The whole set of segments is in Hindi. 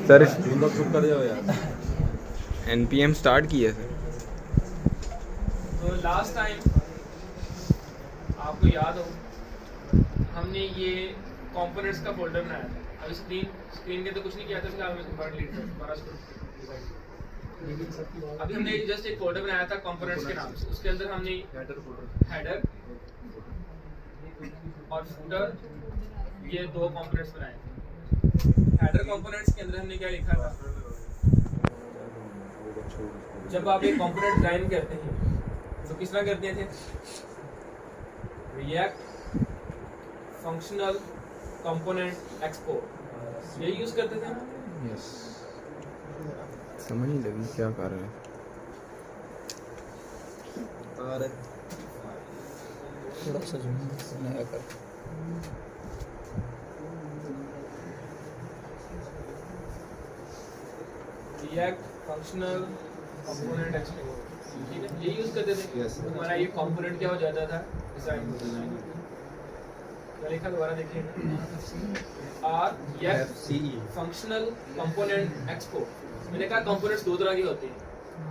सर चुप कर जाओ यार। एनपीएम स्टार्ट किया सर। तो लास्ट टाइम आपको याद हो हमने ये कंपोनेंट्स का फोल्डर बनाया था। अभी स्क्रीन के तो कुछ नहीं किया था, फिलहाल मैं बड़ा डिलीट कर बड़ा अभी हमने जस्ट एक फोल्डर बनाया था कंपोनेंट्स के नाम से। उसके अंदर हमने हेडर और फूटर ये दो कंपोनेंट्स बनाए थे। हेडर कंपोनेंट्स के अंदर हमने क्या लिखा था, जब आप एक कंपोनेंट डिजाइन करते हैं तो किस तरह करते थे, रिएक्ट फंक्शनल कंपोनेंट एक्सपोर्ट, यही यूज करते थे। यस, समझ नहीं लगी क्या कर रहे हैं। थोड़ा सा जूम नया कर। रिएक्ट फंक्शनल कंपोनेंट एक्सपोर्ट, ठीक है, यही यूज करते थे। Yes, sir. हमारा ये कंपोनेंट क्या हो जाता था, डिजाइन क्या लिखा दोबारा देखिए, आर फंक्शनल कंपोनेंट एक्सपोर्ट। मैंने कहा कंपोनेंट्स दो तरह के होते हैं,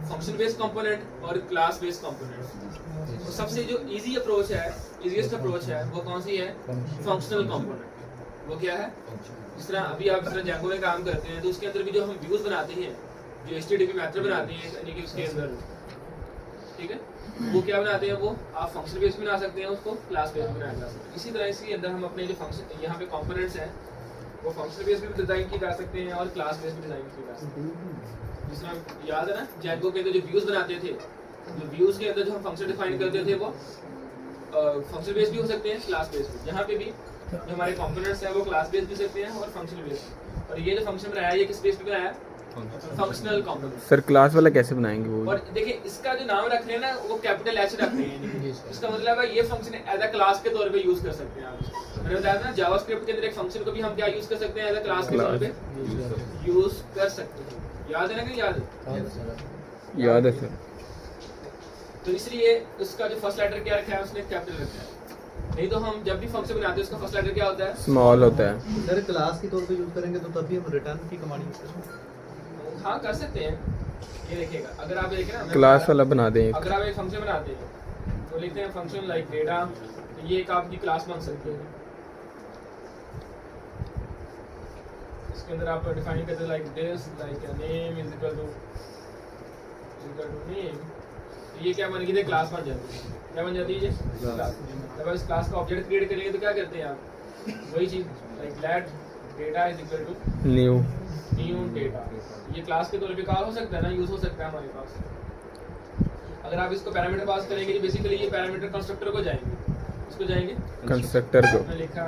फंक्शन बेस्ड कंपोनेंट और क्लास बेस्ड कंपोनेंट। तो सबसे जो इजी अप्रोच है, इजीएस्ट अप्रोच है, वो कौन सी है, फंक्शनल कंपोनेंट। वो क्या है, जिस तरह अभी आप जिस तरह जैंगो में काम करते हैं तो उसके अंदर भी जो हम व्यूज बनाते हैं, जो एचटीटीपी मेथड बनाते हैं, यानी कि उसके अंदर, ठीक है, वो क्या बनाते हैं, वो आप फंक्शन बेस बना सकते हैं, उसको क्लास बेस बनाया जा सकता है। इसी तरह इसके अंदर हम अपने जो फंक्शन यहाँ पे कंपोनेंट्स हैं वो फंक्शन बेस भी डिजाइन की जा सकते हैं और क्लास बेस भी डिजाइन की जा सकते हैं। जिस तरह याद है ना, जैंगो के अंदर जो व्यूज बनाते थे, जो व्यूज के अंदर जो हम फंक्शन डिफाइन करते थे वो फंक्शन बेस भी हो सकते हैं, क्लास बेस भी। यहाँ पे भी जो हमारे कंपोनेंट्स हैं वो क्लास बेस भी सकते हैं और फंक्शन बेस। और ये जो फंक्शन बनाया है ये किस बेस पे बनाया है, फंक्शनल कंपोनेंट। सर क्लास वाला कैसे बनाएंगे वो? और देखिए इसका जो नाम रख रहे हैं ना वो कैपिटल एच रख रहे हैं। इसका मतलब है ये फंक्शन एज अ क्लास के तौर पे यूज कर सकते हैं आप। मैंने बताया ना जावास्क्रिप्ट के अंदर एक फंक्शन को भी हम क्या यूज कर सकते हैं, एज अ क्लास के तौर पे यूज कर सकते हैं। याद है ना कि याद है? याद है सर। तो इसलिए उसका जो फर्स्ट लेटर क्या रखा है उसने कैपिटल रखा है। नहीं तो हम जब भी फंक्शन बनाते हैं उसका फर्स्ट लेटर क्या होता है, स्मॉल होता है। सर क्लास के तौर पे यूज करेंगे तो तभी हम रिटर्न की कमांड यूज करेंगे। हाँ कर सकते हैं। ये देखिएगा, अगर आप देखें ना क्लास वाला बना दें। अगर आप एक फंक्शन बनाते हैं तो लिखते हैं फंक्शन लाइक डेटा, तो ये एक आपकी क्लास बन सकती है। इसके अंदर आप डिफाइन करते हैं like this, like name is equal to name, तो ये क्या बन गई, क्लास बन जाती है। क्या बन जाती है, ये क्लास। जब आप इस क्लास का ऑब्जेक्ट क्रिएट करेंगे तो क्या करते हैं आप, वही चीज like let data is equal to new data. ये क्लास के तौर पे कॉल हो सकता है ना, यूज हो सकता है हमारे पास। अगर आप इसको पैरामीटर पास करेंगे, बेसिकली ये पैरामीटर कंस्ट्रक्टर को जाएंगे, इसको जाएंगे कंस्ट्रक्टर को। मैंने लिखा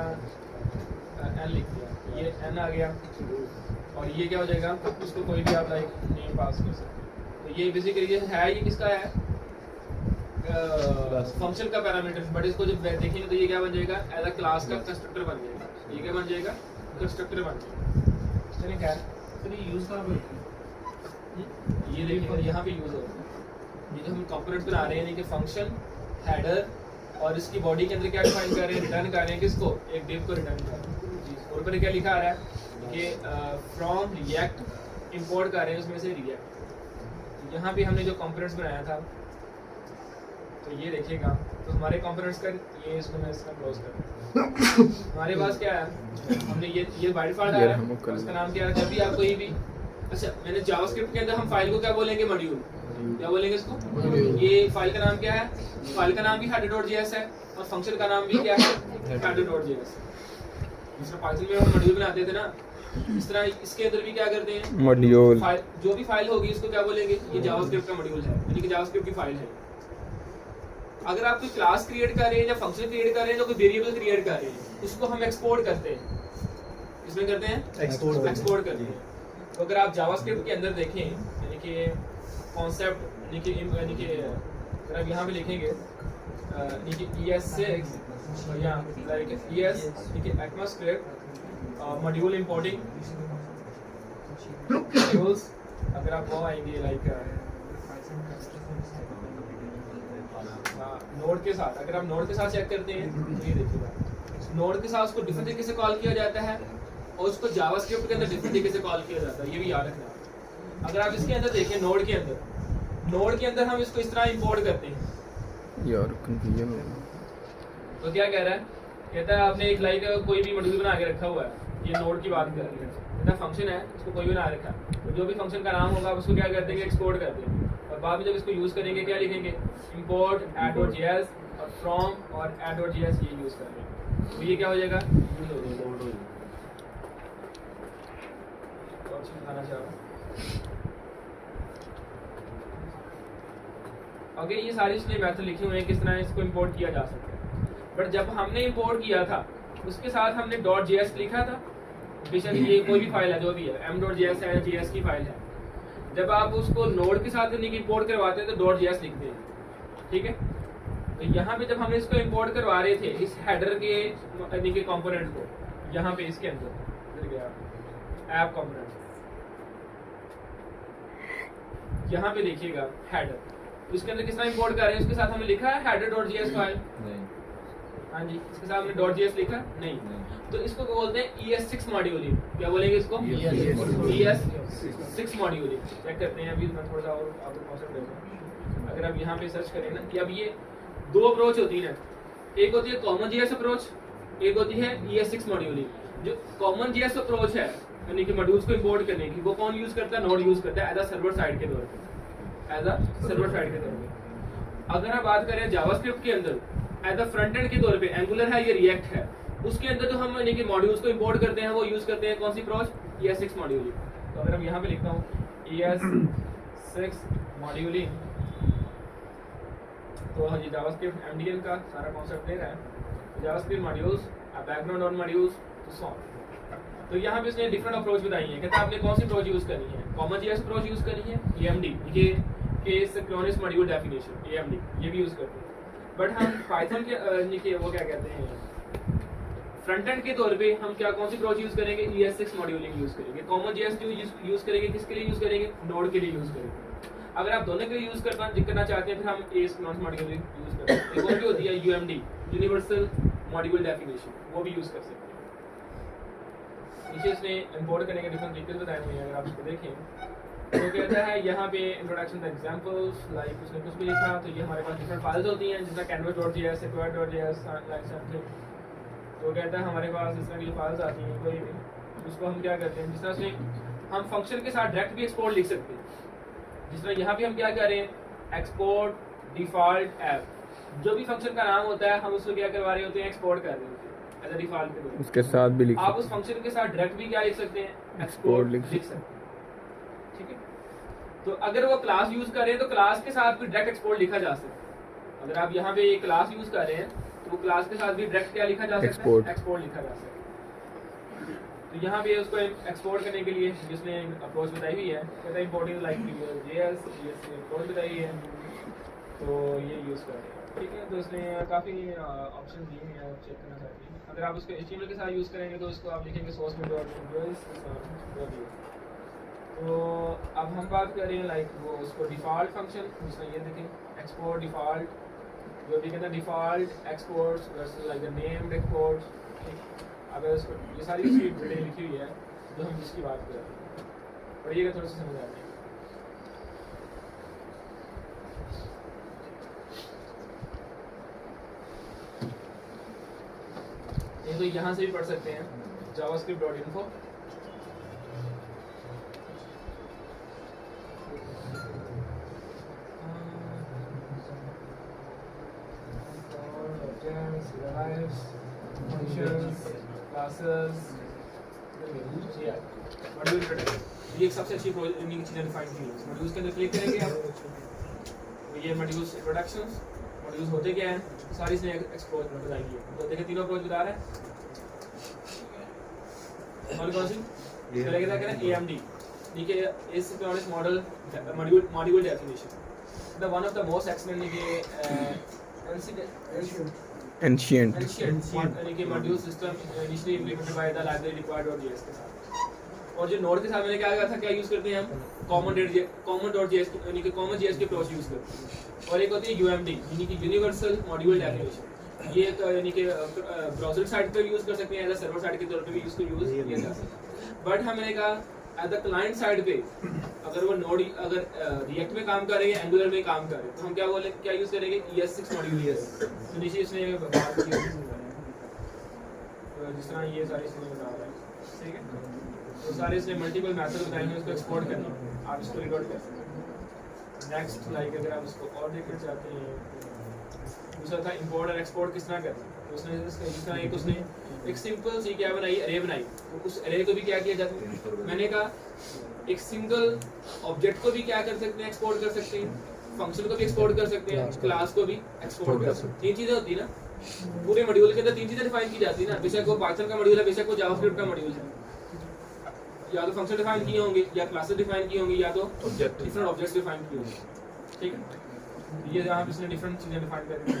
n लिख दिया, ये n आ गया, और ये क्या हो जाएगा, इसको कोई भी आप लाइक नेम पास कर सकते हैं। तो ये बेसिकली ये है, ये किसका है, फंक्शन का पैरामीटर। बट इसको जब देखेंगे तो ये क्या बन जाएगा, एज अ क्लास का कंस्ट्रक्टर बन जाएगा। ये क्या बन जाएगा, कंस्ट्रक्टर बन जाएगा। चलिए क्या है, यूज कहाँ पे, ये देखिए यहाँ पे यूज होगा। ये जो हम कंपोनेंट्स बना रहे हैं, यानी कि फंक्शन, हेडर और इसकी बॉडी के अंदर क्या डिफाइन कर रहे हैं, रिटर्न कर रहे हैं किसको, एक डिव को रिटर्न कर रहे हैं। जी, और ऊपर क्या लिखा आ रहा है कि फ्रॉम रिएक्ट इंपोर्ट कर रहे हैं उसमें से रिएक्ट। यहाँ पे हमने जो कंपोनेंट्स बनाया था तो ये देखिएगा, तो हमारे कंपोनेंट्स का ये, इसको मैं इसका क्लोज कर दूं। हमारे पास क्या है, हमने ये बाय डिफॉल्ट आया है, उसका नाम क्या है, जब भी आप कोई भी, अच्छा मैंने जावास्क्रिप्ट के अंदर हम फाइल को क्या बोलेंगे, मॉड्यूल, क्या बोलेंगे इसको, ये फाइल का नाम क्या है, फाइल का नाम भी header.js है और फंक्शन का नाम भी क्या है, header.js। जिस तरह पाइथन में हम मॉड्यूल बनाते थे ना, इस तरह इसके अंदर भी क्या करते हैं, मॉड्यूल। जो भी फाइल होगी इसको क्या बोलेंगे, ये जावास्क्रिप्ट का मॉड्यूल है, यानी कि जावास्क्रिप्ट की फाइल है। अगर आप कोई क्लास क्रिएट कर रहे हैं या फंक्शन क्रिएट कर रहे हैं, तो कोई वेरिएबल क्रिएट कर रहे हैं, उसको हम एक्सपोर्ट करते हैं। इसमें करते हैं एक्सपोर्ट करते हैं। तो अगर आप जावास्क्रिप्ट के अंदर देखें, यानी कि कॉन्सेप्ट, यानी कि अगर आप यहाँ पे लिखेंगे ES6 या like ES ECMAScript module importing modules, अगर आप वो आएंगे लाइक नोड के साथ, अगर आप नोड के साथ चेक करते हैं तो ये देखिएगा, नोड के साथ उसको डिफरेंट तरीके से कॉल किया जाता है। और उसको जावास्क्रिप्ट के अंदर डिफरेंट तरीके से कॉल किया जाता है, ये भी याद रखना। अगर आप इसके अंदर देखें नोड के अंदर हम इसको इस तरह इंपोर्ट करते हैं। यार कंफ्यूजन हो गया। तो क्या कह रहा है, कहता है आपने एक लाइक कोई भी मॉड्यूल बना के रखा हुआ है, ये नोड की बात कर रही है, कहता फंक्शन है उसको कोई भी बना रखा है, तो जो भी फंक्शन का नाम होगा उसको क्या कर देंगे, एक्सपोर्ट कर देंगे, और बाद में जब इसको यूज करेंगे क्या लिखेंगे, इंपोर्ट add.js और फ्रॉम और add.js ये यूज कर लेंगे, तो ये क्या हो जाएगा, यूज हो जाएगा। और चीज बताना चाह रहा हूं ओके, ये सारी इसने मेथड लिखे हुए हैं किस तरह इसको इंपोर्ट किया जा सकता है। बट जब हमने इंपोर्ट किया था उसके साथ हमने .js लिखा था, बेशक ये कोई भी फाइल है जो भी है, m.js है, js की फाइल है, जब आप उसको नोड के साथ इंपोर्ट करवाते हैं तो .js लिखते हैं, ठीक है। तो यहाँ पे जब हमने इसको इंपोर्ट करवा रहे थे इस हेडर के कंपोनेंट को, यहाँ पे इसके अंदर गया ऐप कंपोनेंट, यहाँ पे देखिएगा हेडर, उसके अंदर किस तरह इंपोर्ट कर रहे हैं, उसके साथ हमने लिखा है header.js फाइल, हाँ जी, इसके साथ हमने .js लिखा नहीं, तो इसको बोलते हैं ES6 मॉड्यूलिंग, क्या बोलेंगे इसको, ES6 मॉड्यूलिंग। चेक करते हैं अभी, मैं थोड़ा सा और आपको कॉन्सेप्ट देता हूँ। अगर आप यहाँ पे सर्च करें ना कि अब ये दो अप्रोच होती है, एक होती है कॉमन JS अप्रोच, एक होती है ES6 मॉड्यूलिंग। जो कॉमन JS अप्रोच है यानी कि मॉड्यूल्स को इंपोर्ट करने की, वो कौन यूज करता है, नोड यूज करता है एज अ सर्वर साइड के तौर पे, एज अ सर्वर साइड के तौर पे। अगर आप बात करें जावास्क्रिप्ट के अंदर एज अ फ्रंट एंड के तौर पे, एंगुलर है, ये रिएक्ट है, उसके अंदर जो हम यानी कि मॉड्यूल्स को इंपोर्ट करते हैं वो यूज करते हैं कौन सी अप्रोच, ES6 मॉड्यूलिंग। तो अगर हम यहाँ पे लिखता हूँ ES6 मॉड्यूलिंग, तो हाँ जी जावास्क्रिप्ट MDN का सारा कॉन्सेप्ट दे रहा है, JavaScript modules, background on modules to solve. तो यहाँ पे इसने डिफरेंट अप्रोच बताई है, कहता है आपने कौन सी अप्रोच यूज करनी है, कॉमन JS अप्रोच यूज करनी है, AMD, ये case synchronous module definition, AMD ये भी यूज करते हैं। बट हम पाइथन के वो क्या कहते हैं फ्रंट एंड के तौर पे हम क्या कौन सी अप्रोच यूज करेंगे, ES6 मॉड्यूलिंग यूज करेंगे। कॉमन JS यूज करेंगे, किसके लिए यूज करेंगे, नोड के लिए यूज करेंगे। अगर आप दोनों के लिए यूज करना चाहते हैं फिर हम AS मॉड्यूलिंग यूज करते हैं। एक और भी होती है UMD, यूनिवर्सल मॉड्यूल डेफिनेशन, वो भी यूज कर सकते हैं। नीचे इसने इंपोर्ट करने के डिफरेंट तरीके बताए हुए हैं, अगर आप इसको देखें तो कहता है यहाँ पे इंट्रोडक्शन द एग्जांपल्स, लाइक उसने कुछ भी लिखा, तो ये हमारे पास डिफरेंट फाइल्स होती हैं जिसका canvas.js, sequoia.js, लाइक समथिंग। तो कहता है हमारे पास इस तरह की फाइल्स आती हैं कोई भी, उसको हम क्या करते हैं, जिस तरह से हम फंक्शन के साथ डायरेक्ट भी एक्सपोर्ट लिख सकते हैं, जिस तरह यहाँ पे हम क्या कर रहे हैं, एक्सपोर्ट डिफॉल्ट ऐप, जो भी फंक्शन का नाम होता है हम उसको क्या करवा रहे होते हैं, एक्सपोर्ट कर रहे होते हैं एज अ डिफॉल्ट के तौर पे। उसके साथ भी लिख आप उस फंक्शन के साथ डायरेक्ट भी क्या लिख सकते हैं, एक्सपोर्ट लिख सकते हैं, ठीक है। तो अगर वो क्लास यूज कर रहे हैं तो क्लास के साथ भी डायरेक्ट एक्सपोर्ट लिखा जा सकता है। अगर आप यहाँ पे एक क्लास यूज कर रहे हैं तो वो क्लास के साथ भी डायरेक्ट क्या लिखा जा सकता है, एक्सपोर्ट लिखा जा सकता है। तो यहाँ पे उसको एक्सपोर्ट करने के लिए जिसने अप्रोच बताई हुई है, कहता है इंपोर्टिंग लाइक JS अप्रोच बताई है, तो ये यूज कर रहे हैं, ठीक है। तो इसने काफ़ी ऑप्शन दिए हैं, आप चेक करना चाहते हैं। अगर आप इसको HTML के साथ यूज करेंगे तो इसको आप लिखेंगे सोर्स में तो अब हम बात कर रहे हैं लाइक वो उसको डिफ़ॉल्ट फंक्शन, उसमें ये देखें एक्सपोर्ट डिफ़ॉल्ट, जो भी कहते हैं default exports versus like the named exports. अगर इसको ये सारी उसकी डिटेल लिखी हुई है जो हम जिसकी बात कर रहे हैं, पढ़िएगा थोड़ा सा समझ आ जाएगा। ये तो यहाँ से भी पढ़ सकते हैं javascript.info। ये एक सबसे अच्छी प्रोग्रामिंग चीज़ डिफाइन की है। मॉड्यूल्स के अंदर क्लिक करेंगे आप, तो ये मॉड्यूल्स इंट्रोडक्शंस, मॉड्यूल्स होते क्या हैं, सारी इसने एक्सप्लोर बताएंगे। तो देखिए तीनों अप्रोच बता रहे हैं, और कौन सी करेंगे क्या करें, AMD, ठीक है, इस synchronous model module definition, the one of the most excellent ancient module system initially implemented by the library required.js के साथ। और जो नोड के साथ मैंने क्या कहा था, क्या यूज करते हैं हम, common.js यानी कि कॉमन JS की अप्रोच यूज करते हैं। और एक होती है UMD यानी कि यूनिवर्सल मॉड्यूल डेफिनेशन, ये एक यानी कि ब्राउज़र साइड पे यूज़ कर सकते हैं, एज सर्वर साइड के तौर पे भी इसको यूज़ किया जा सकता है। बट हमने कहा एज द क्लाइंट साइड पे अगर वो नोड अगर रिएक्ट में काम कर रहे हैं, एंगुलर में काम कर रहे हैं, तो हम क्या यूज़ करेंगे ES6 मॉड्यूल। तो नीचे इसने बात की जिस तरह ये सारी चीज़ें बता रहा है, ठीक है। तो सारे इसने मल्टीपल मेथड बताएंगे उसको एक्सपोर्ट करना, आप इसको रिकॉर्ड कर सकते हैं। नेक्स्ट लाइक अगर आप इसको और देखना चाहते हैं, दूसरा था इंपोर्ट और एक्सपोर्ट किस तरह करना। तो उसने जिस तरह उसने एक सिंपल सी क्या बनाई, अरे बनाई। तो उस अरे को भी क्या किया जाता है, मैंने कहा एक सिंगल ऑब्जेक्ट को भी क्या कर सकते हैं, एक्सपोर्ट कर सकते हैं, फंक्शन को भी एक्सपोर्ट कर सकते हैं, क्लास को भी एक्सपोर्ट कर सकते हैं। तीन चीज़ें होती है ना पूरे मॉड्यूल के अंदर, तीन चीज़ें डिफाइन की जाती है ना। बेशक वो पाइथन का मॉड्यूल है, बेशक वो जावास्क्रिप्ट का मॉड्यूल है, या तो फंक्शन डिफाइन किए होंगे, या क्लासेस डिफाइन की होंगी, या तो डिफरेंट ऑब्जेक्ट्स डिफाइन किए होंगे, ठीक है। ये यहाँ पे इसने डिफरेंट चीज़ें डिफाइन कर दी,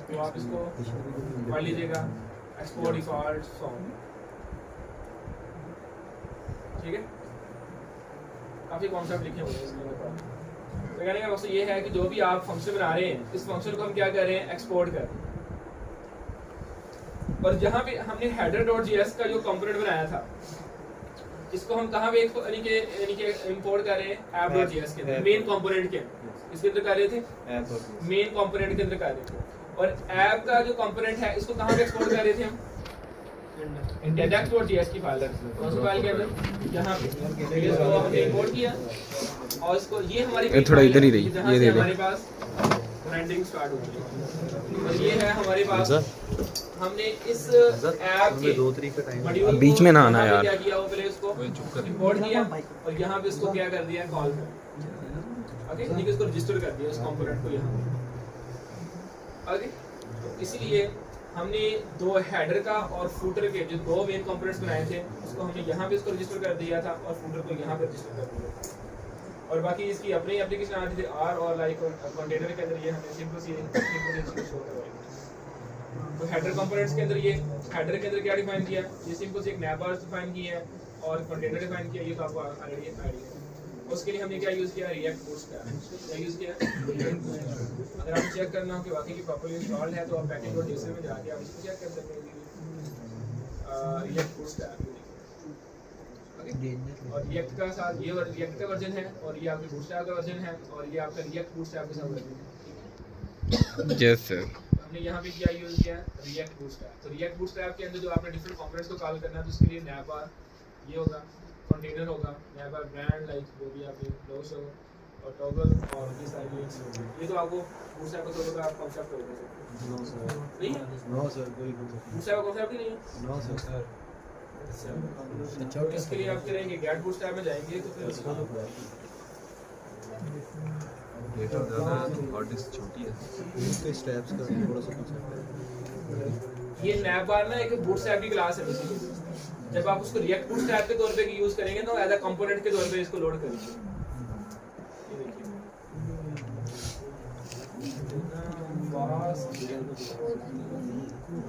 तो आप इसको पढ़ लीजिएगा, एक्सपोर्ट डिफॉल्ट फॉर्म, ठीक है। काफ़ी कॉन्सेप्ट लिखे हुए हैं इसके ऊपर। तो कहने का मकसद ये है कि जो भी आप फंक्शन बना रहे हैं, इस फंक्शन को हम क्या कर रहे हैं, एक्सपोर्ट कर रहे हैं। और जहाँ पे हमने header.js का जो कंपोनेंट बनाया था, इसको हम कहाँ पे यानी कि इंपोर्ट कर रहे हैं, app.js के अंदर, मेन कंपोनेंट के इसके अंदर कर रहे थे, मेन कंपोनेंट के अंदर कर रहे थे। और ऐप का जो कंपोनेंट है इसको कहाँ पे एक्सपोर्ट कर रहे थे हम, index.js की फाइल, कौन सी फाइल के अंदर, यहाँ पे इसको हमने इंपोर्ट किया। और इसको ये हमारी थोड़ा इधर ही रही, ये दे हमारे पास रेंडरिंग स्टार्ट हो गई। और ये है हमारे पास, हमने इस ऐप के दो तरीके टाइम मॉड्यूल बीच में ना आना यार, क्या किया, वो पहले उसको इंपोर्ट किया और यहाँ पे इसको क्या कर दिया, कॉल कर दिया, ओके। ठीक है, इसको रजिस्टर कर दिया उस कंपोनेंट को यहाँ पे, ओके। तो इसीलिए हमने दो हेडर का और फूटर के जो दो मेन कंपोनेंट्स बनाए थे, उसको हमने यहाँ पे इसको रजिस्टर कर दिया था और फूटर को यहाँ पे रजिस्टर कर दिया। और बाकी इसकी अपनी एप्लीकेशन आती थी आर और लाइक कंटेनर के अंदर ये हमने सिंपल सी चीज़ शो करवाई। तो हेडर कंपोनेंट्स के अंदर ये हेडर के अंदर क्या डिफाइन किया, ये सिंपल से एक नैबार डिफाइन किया है और कंटेनर डिफाइन किया, ये तो आपको ऑलरेडी आइडिया है। उसके लिए हमने क्या यूज़ किया, रिएक्ट बूटस्ट्रैप, क्या यूज़ किया। अगर आपको चेक करना हो कि वाकई की प्रॉपर्ली इंस्टॉल्ड है तो आप पैकेज.json में जाके आप इसको चेक कर सकते हैं, रिएक्ट बूटस्ट्रैप। और रिएक्ट का साथ ये रिएक्ट का वर्जन है और ये आपके बूटस्ट्रैप का वर्जन है और ये आपका रिएक्ट बूटस्ट्रैप के साथ वर्जन है। Yes sir. हमने यहाँ पे क्या यूज़ किया, रिएक्ट बूटस्ट्रैप। तो रिएक्ट बूटस्ट्रैप के अंदर जो आपने डिफरेंट कंपोनेंट्स को कॉल करना है, तो उसके लिए नैबार ये होगा, कंटेनर होगा, नैबार ब्रांड लाइक जो भी आपने क्लोज और टॉगल और ये सारी लिंक्स होंगी। ये तो आपको बूटस्ट्रैप का थोड़ा आप कॉन्सेप्ट हो गया नो सर, नहीं है, नो सर, कोई बूटस्ट्रैप का कॉन्सेप्ट ही नहीं है, नो सर। अच्छा, इसके लिए आप करेंगे गेट बूटस्ट्रैप में जाएंगे तो फिर डेटा ज़्यादा है तो हार्ड डिस्क छोटी है, इसके स्टेप्स का थोड़ा सा कॉन्सेप्ट है। ये नैबार ना एक बूटस्ट्रैप की क्लास है बेसिकली। जब आप उसको रिएक्ट बूटस्ट्रैप के तौर पे यूज करेंगे तो एज अ कंपोनेंट के तौर पे इसको लोड करेंगे। ये देखिए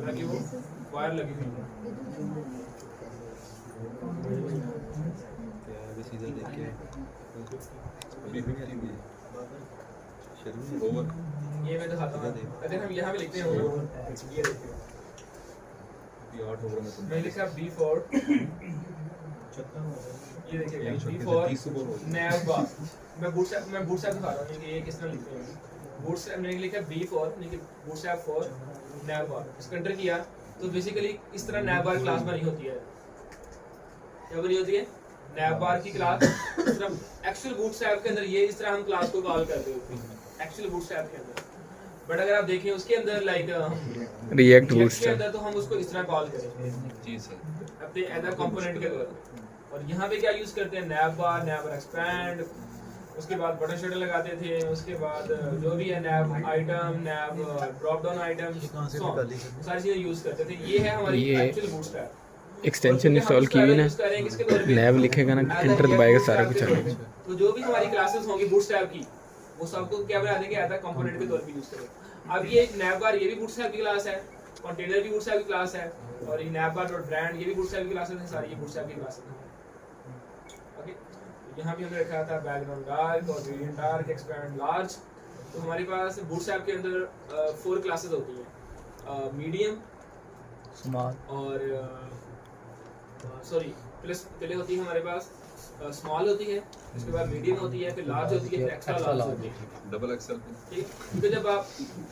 लगी वो वायर लगी हुई है, क्या सीधा देख के ये मैं दिखाता हूँ। अगर हम यहाँ पे लिखते हैं ये देखिए मैं लिखा B4, ये देखिए B4 नैबार। मैं बूटस्ट्रैप दिखा रहा हूँ कि ये किस तरह लिखते हैं। बूटस्ट्रैप मैंने लिखा B4 लेकिन बूटस्ट्रैप 4 नैबार इसको एंटर किया तो बेसिकली इस तरह नैबार क्लास बनी होती है। क्या बनी होती है, नैबार की क्लास। एक्चुअल बूटस्ट्रैप के अंदर ये इस तरह हम क्लास को कॉल करते होते हैं एक्चुअल बूटस्ट्रैप के अंदर। बट अगर आप देखें उसके अंदर लाइक रिएक्ट के बूटस्ट्रैप अंदर तो हम उसको इस तरह कॉल करेंगे जी सर, अपने एज अ कंपोनेंट के तौर पर। और यहाँ पे क्या यूज करते हैं, नैबार, नैबार एक्सपैंड, उसके बाद बटन शटर लगाते थे, उसके बाद जो भी है नैब आइटम, नैब ड्रॉप डाउन आइटम, सारी चीजें यूज करते थे। ये है हमारी एक्चुअल बूटस्ट्रैप। एक्सटेंशन इंस्टॉल की हुई ना, नैब लिखेगा ना, एंटर दबाएगा, सारा कुछ आ जाएगा। तो जो भी हमारी क्लासेस होंगी बूटस्ट्रैप की वो सबको क्या बना देंगे, एज अ कंपोनेंट के तौर पे यूज करेंगे। अब ये एक नैबार, ये भी बूटस्ट्रैप की क्लास है, कंटेनर भी बूटस्ट्रैप की क्लास है, और ये navbar.brand ये भी बूटस्ट्रैप की क्लासेस हैं, सारी ये बूटस्ट्रैप की क्लासेस हैं। ओके, यहाँ भी हमने रखा था बैकग्राउंड डार्क और ग्रेडिएंट डार्क, एक्सपैंड लार्ज। तो हमारे पास बूटस्ट्रैप के अंदर 4 क्लासेस होती हैं। मीडियम स्मॉल और सॉरी प्लस पहले होती है हमारे पास स्मॉल होती है, उसके बाद मीडियम होती है, फिर लार्ज होती है, फिर एक्स्ट्रा लार्ज होती है। डबल एक्सेल ठीक है, क्योंकि जब आप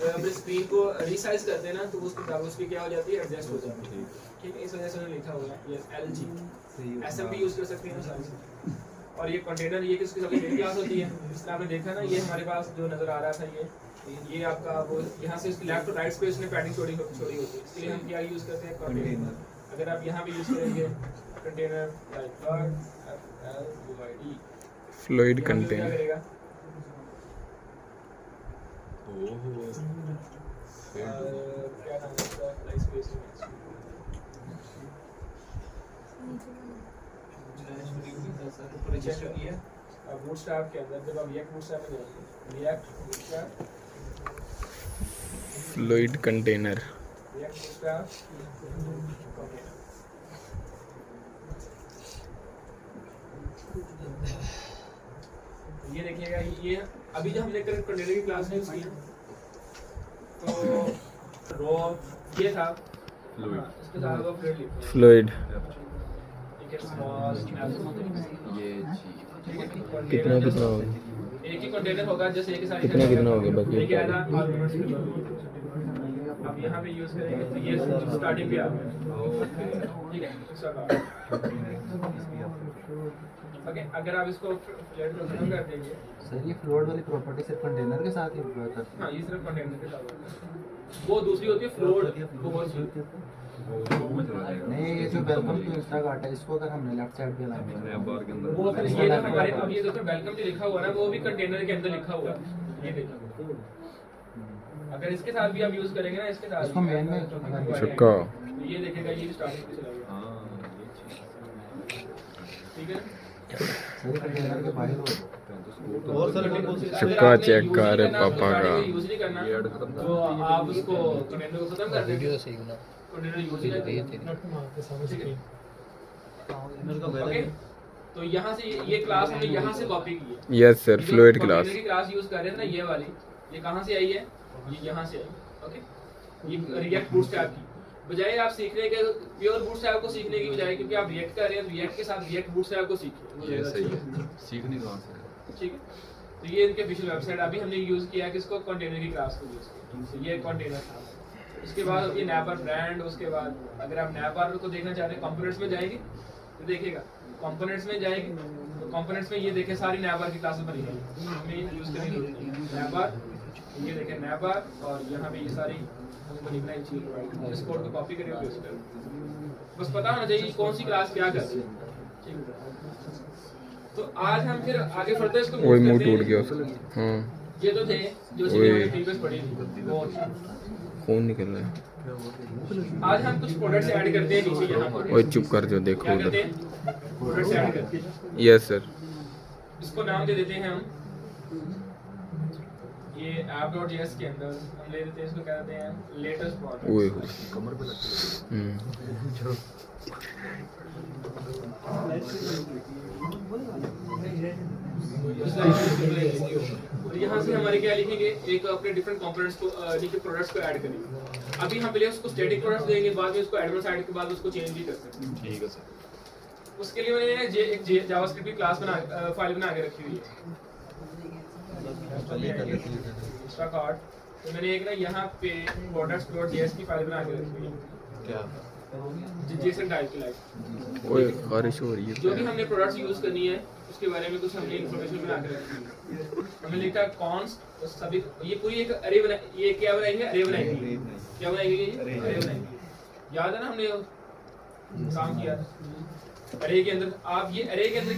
अपने स्क्रीन को रिसाइज करते हैं ना तो उसकी डाउनलोड की क्या हो जाती है, एडजस्ट हो जाती है। ठीक है, इस वजह से उन्होंने लिखा हुआ है ये LG SM भी यूज कर सकते हैं साइज। और ये कंटेनर ये किसकी सबसे मेन क्लास होती है, इसलिए आपने देखा ना ये हमारे पास जो नजर आ रहा था ये आपका वो यहाँ से इसकी लेफ्ट और राइट स्पेस में पैडिंग छोड़ी होती है, इसलिए हम क्या यूज करते हैं, कंटेनर। अगर आप यहाँ भी यूज करेंगे कंटेनर लाइक FLUID फ्लूइड क्या कंटेनर करेगा, ओहो क्या नाम है इसका, राइट स्पेस में चेक किया बूटस्ट्रैप के अंदर जब आप रिएक्ट बूटस्ट्रैप में जाते हैं, react bootstrap fluid container react bootstrap ये देखिएगा ये अभी जो हमने करंट कंटेनर की क्लास में यूज की तो रो ये था फ्लूइड इसके साथ वो फ्लूइड लिखा फ्लूइड ठीक है, स्मॉल ये कितना कितना होगा, एक ही कंटेनर होगा जैसे एक ही साइज कितना कितना होगा बाकी लेके आना अब यहाँ पे यूज करेंगे तो ये स्टार्टिंग पे आ गया, ठीक है। ओके, अगर आप इसको फ्लैट को खत्म कर देंगे, सर ये फ्लोट वाली प्रॉपर्टी सिर्फ कंटेनर के साथ ही वर्क करती हाँ ये सिर्फ कंटेनर के साथ होता है। वो दूसरी होती है फ्लोट, वो बहुत सी है? नहीं ये जो वेलकम टू इंस्टाकार्ट है इसको अगर हमने लेफ्ट साइड पे लाएंगे नया बार के अंदर वो फिर ये जो हमारे अब ये देखो वेलकम जो लिखा हुआ है ना वो भी कंटेनर के अंदर लिखा हुआ है, ये देखिए। अगर इसके साथ भी आप यूज करेंगे ना इसके साथ इसको मेन में छक्का तो ये देखेगा ये स्टार्टिंग पे चला गया, हाँ ठीक है ना। सर कंटेनर के बाहर हो और सर छक्का चेक कर पापा का यूज नहीं करना ये ऐड खत्म कर तो आप उसको कंटेनर को खत्म कर देंगे, कंटेनर यूज ही नहीं करेंगे, ठीक है। ओके, तो यहाँ से ये क्लास हमने यहाँ से कॉपी की है। यस सर ये जो फ्लूइड कंटेनर क्लास की क्लास यूज कर रहे हैं ना ये वाली, ये कहाँ से आई है, ये यहाँ से आई। ओके, ये रिएक्ट बूटस्ट्रैप की बजाय आप सीखने के प्योर बूटस्ट्रैप को सीखने की बजाय क्योंकि आप रिएक्ट कर रहे हैं तो रिएक्ट के साथ रिएक्ट बूटस्ट्रैप को सीखिए, वो ये ज़्यादा सही अच्छा है सीखने कहाँ से ठीक है। तो ये इनके ऑफिशियल वेबसाइट अभी हमने यूज किया है किसको, कंटेनर की क्लास को यूज किया, तो ये कंटेनर था। उसके बाद ये नैपर ब्रांड, उसके बाद अगर आप नैपर को देखना चाहते हैं कंपोनेंट्स में जाएंगे तो देखिएगा कंपोनेंट्स में जाएंगे तो कंपोनेंट्स में ये देखें सारी नैपर की क्लासेस बनी हुई हैं, हमें यूज करने की जरूरत नहीं है। नैपर ये देखें नैपर और यहाँ पे ये सारी हमको लिखना है चीज, इस कोड को कॉपी करिए और यूज करें, बस पता होना चाहिए कौन सी क्लास क्या कर रही है, ठीक है। तो आज हम फिर आगे फर्दर इसको वही move मुंह करते हैं। टूट गया उसका हाँ ये तो थे जो ओए। चीजें प्रीवियस पढ़ी थी वो खून निकल रहा है आज हम कुछ प्रोडक्ट्स ऐड करते हैं नीचे यहाँ पर, ओए चुप कर जो देखो क्या करते उधर हैं प्रोडक्ट्स ऐड करते हैं, यस सर इसको नाम दे देते हैं हम ये app.js के अंदर हम ले देते हैं इसको क्या कहते हैं लेटेस्ट प्रोडक्ट। ओए कमर पे लगती और यहाँ से हमारे क्या लिखेंगे एक अपने डिफरेंट कंपोनेंट्स को नीचे प्रोडक्ट्स को ऐड करेंगे। अभी हम पहले उसको स्टैटिक प्रोडक्ट्स देंगे, बाद में उसको एडवांस ऐड के बाद उसको चेंज भी कर सकते हैं। ठीक है सर उसके लिए मैंने एक जावास्क्रिप्ट की क्लास फाइल बना के रखी हुई है इंस्टाकार्ट, तो मैंने एक ना यहाँ पे products.js की फाइल बना के रखी हुई है क्या जेसन टाइप की लाइक ओए बारिश हो रही जो है भी हमने प्रोडक्ट्स यूज करनी है उसके बारे में कुछ हमने इन्फॉर्मेशन बना के रखी है। हमने लिखा कॉन्स्ट सभी ये पूरी एक अरे बना ये क्या बनाएंगे अरे बनाएंगे क्या बनाएंगे ये अरे बनाएंगे, याद है ना हमने काम किया था अरे के अंदर। आप ये अरे के अंदर